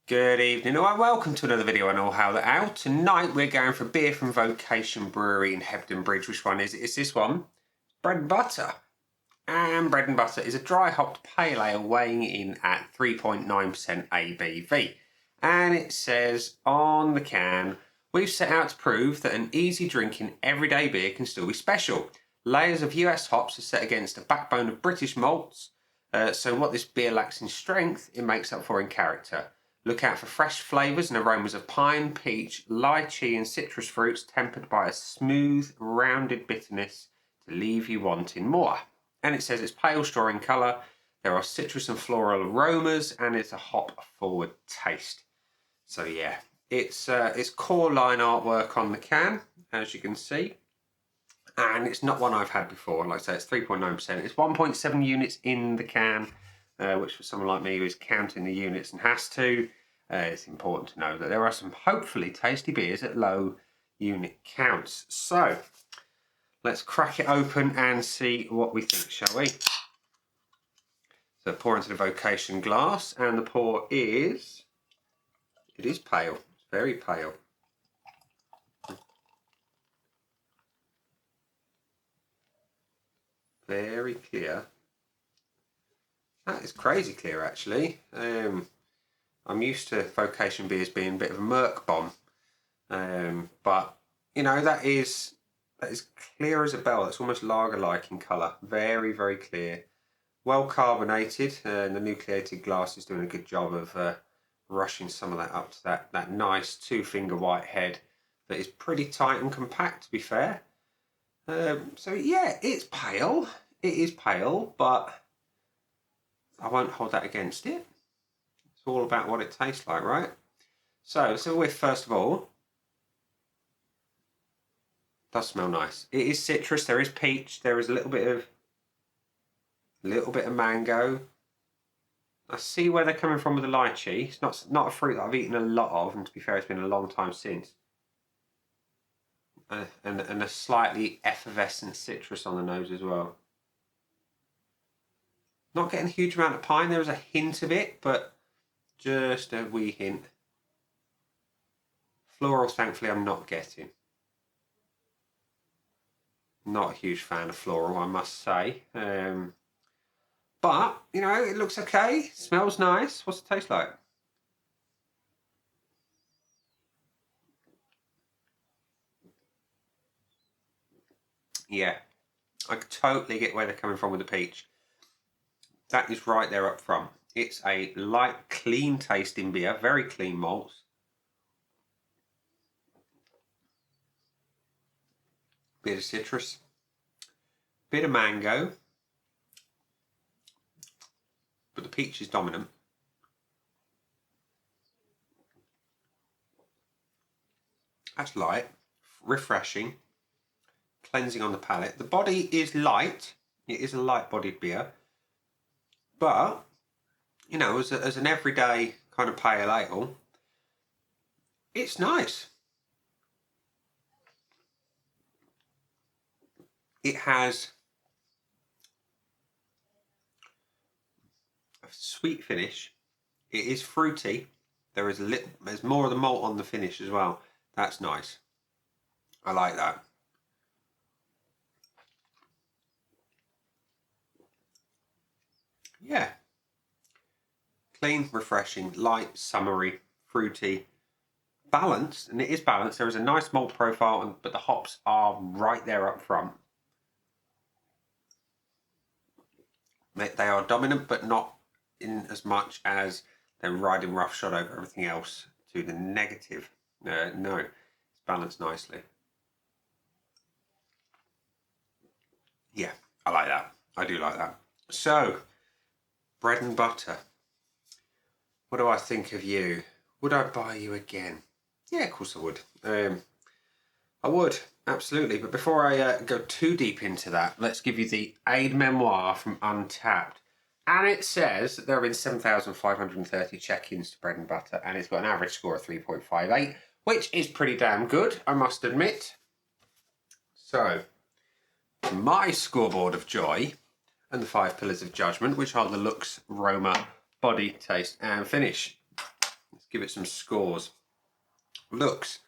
Good evening, and welcome to another video on All How the Out. Tonight we're going for beer from Vocation Brewery in Hebden Bridge. Which one is it? It's this one, Bread Butter. And Bread Butter is a dry hopped pale ale weighing in at 3.9% ABV. And it says on the can, we've set out to prove that an easy drinking everyday beer can still be special. Layers of US hops are set against a backbone of British malts. So what this beer lacks in strength, it makes up for in character. Look out for fresh flavours and aromas of pine, peach, lychee and citrus fruits tempered by a smooth, rounded bitterness to leave you wanting more. And it says it's pale straw in colour, there are citrus and floral aromas, and it's a hop-forward taste. So yeah, it's core line artwork on the can, as you can see. And it's not one I've had before. Like I say, it's 3.9%. It's 1.7 units in the can, which for someone like me who is counting the units and has to, it's important to know that there are some hopefully tasty beers at low unit counts. So let's crack it open and see what we think, shall we? So pour into the Vocation glass, and the pour is, it is pale, it's very pale. Very clear. That is crazy clear, actually. I'm used to Vocation beers being a bit of a murk bomb, but you know that is clear as a bell. It's almost lager-like in colour. Very, very clear. Well carbonated, and the nucleated glass is doing a good job of rushing some of that up to that nice two-finger white head that is pretty tight and compact, to be fair. So yeah, it's pale. It is pale, but I won't hold that against it. It's all about what it tastes like, right? So let's have a whiff first of all. It does smell nice. It is citrus. There is peach. There is a little bit of mango. I see where they're coming from with the lychee. It's not a fruit that I've eaten a lot of, and to be fair, it's been a long time since. And a slightly effervescent citrus on the nose as well. Not getting a huge amount of pine. There is a hint of it, but just a wee hint. Florals, thankfully, I'm not getting. Not a huge fan of floral, I must say. But, you know, it looks okay. Smells nice. What's it taste like? Yeah, I totally get where they're coming from with the peach. That is right there up front. It's a light, clean tasting beer, very clean malts. Bit of citrus, bit of mango, but the peach is dominant. That's light, refreshing, cleansing on the palate. The body is light. It is a light-bodied beer. But, you know, as an everyday kind of pale ale, it's nice. It has a sweet finish. It is fruity. There's more of the malt on the finish as well. That's nice. I like that. Yeah. Clean, refreshing, light, summery, fruity, balanced, and it is balanced. There is a nice malt profile, but the hops are right there up front. They are dominant, but not in as much as they're riding roughshod over everything else to the negative. No, it's balanced nicely. Yeah, I like that. I do like that. So, Bread Butter. What do I think of you? Would I buy you again? Yeah, of course I would. I would, absolutely. But before I go too deep into that, let's give you the aid memoir from Untapped. And it says that there have been 7,530 check-ins to Bread Butter, and it's got an average score of 3.58, which is pretty damn good, I must admit. So, my scoreboard of joy and the 5 pillars of judgment, which are the looks, aroma, body, taste, and finish. Let's give it some scores. Looks,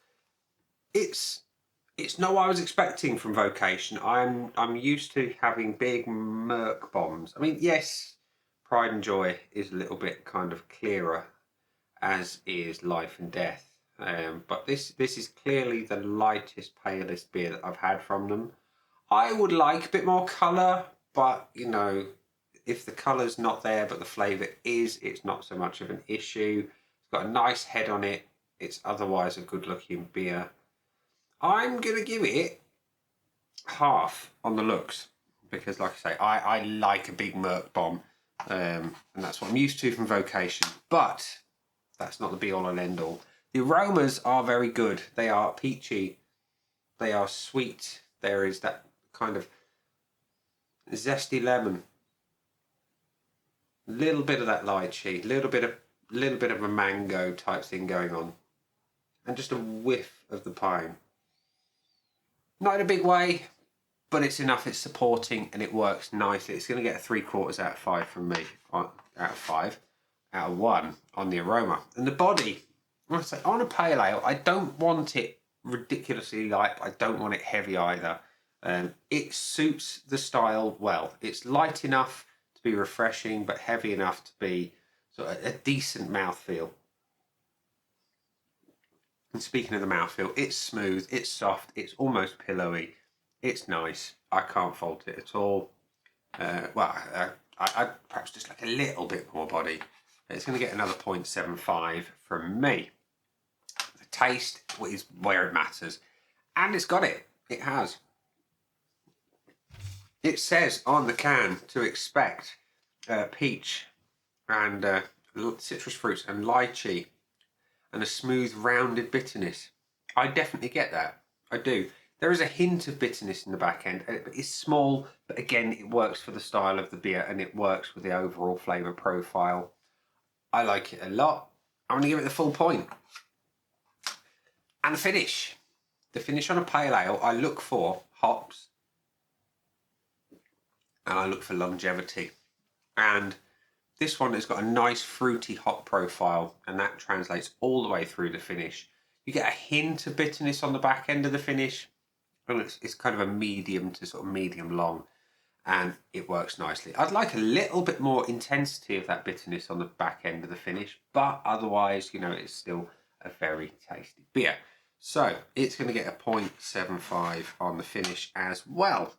it's not what I was expecting from Vocation. I'm used to having big Merc bombs. I mean, yes, Pride and Joy is a little bit kind of clearer, as is Life and Death. But this is clearly the lightest, palest beer that I've had from them. I would like a bit more colour, but you know, if the colour's not there but the flavour is, it's not so much of an issue. It's got a nice head on it. It's otherwise a good looking beer. I'm going to give it half on the looks because, like I say, I like a big Merc bomb, and that's what I'm used to from Vocation. But that's not the be all and end all. The aromas are very good. They are peachy. They are sweet. There is that kind of zesty lemon, a little bit of that lychee, a little bit of a mango type thing going on, and just a whiff of the pine. Not in a big way, but it's enough. It's supporting and it works nicely. It's going to get a 3/4 out of 5 from me. Out of 1 on the aroma. And the body, like I say, on a pale ale, I don't want it ridiculously light. I don't want it heavy either. It suits the style well. It's light enough to be refreshing, but heavy enough to be sort of a decent mouthfeel. And speaking of the mouthfeel, it's smooth, it's soft, it's almost pillowy, it's nice. I can't fault it at all. I perhaps just like a little bit more body. It's going to get another 0.75 from me. The taste is where it matters, and it's got it. It has. It says on the can to expect peach and citrus fruits and lychee and a smooth rounded bitterness. I definitely get that. I do. There is a hint of bitterness in the back end. It's small, but again, it works for the style of the beer and it works with the overall flavour profile. I like it a lot. I'm going to give it the full point. And the finish. The finish on a pale ale, I look for hops and I look for longevity. And this one has got a nice fruity hop profile, and that translates all the way through the finish. You get a hint of bitterness on the back end of the finish, and it's kind of a medium to sort of medium long, and it works nicely. I'd like a little bit more intensity of that bitterness on the back end of the finish, but otherwise, you know, it's still a very tasty beer. So it's going to get a 0.75 on the finish as well,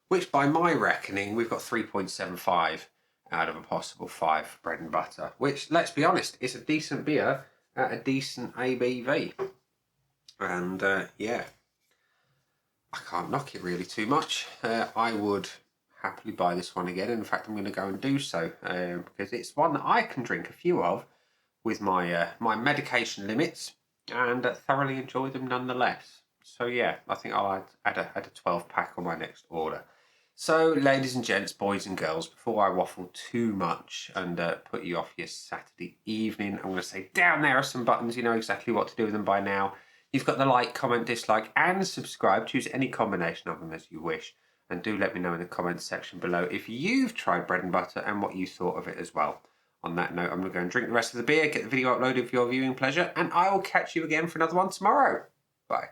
which by my reckoning, we've got 3.75 out of a possible 5 for Bread and Butter, which, let's be honest, is a decent beer at a decent ABV. And yeah, I can't knock it really too much. I would happily buy this one again. In fact, I'm going to go and do so because it's one that I can drink a few of with my my medication limits and thoroughly enjoy them nonetheless. So yeah, I think I'll add a 12 pack on my next order. So, ladies and gents, boys and girls, before I waffle too much and put you off your Saturday evening, I'm going to say down there are some buttons. You know exactly what to do with them by now. You've got the like, comment, dislike, and subscribe. Choose any combination of them as you wish. And do let me know in the comments section below if you've tried Bread and Butter and what you thought of it as well. On that note, I'm going to go and drink the rest of the beer, get the video uploaded for your viewing pleasure, and I will catch you again for another one tomorrow. Bye.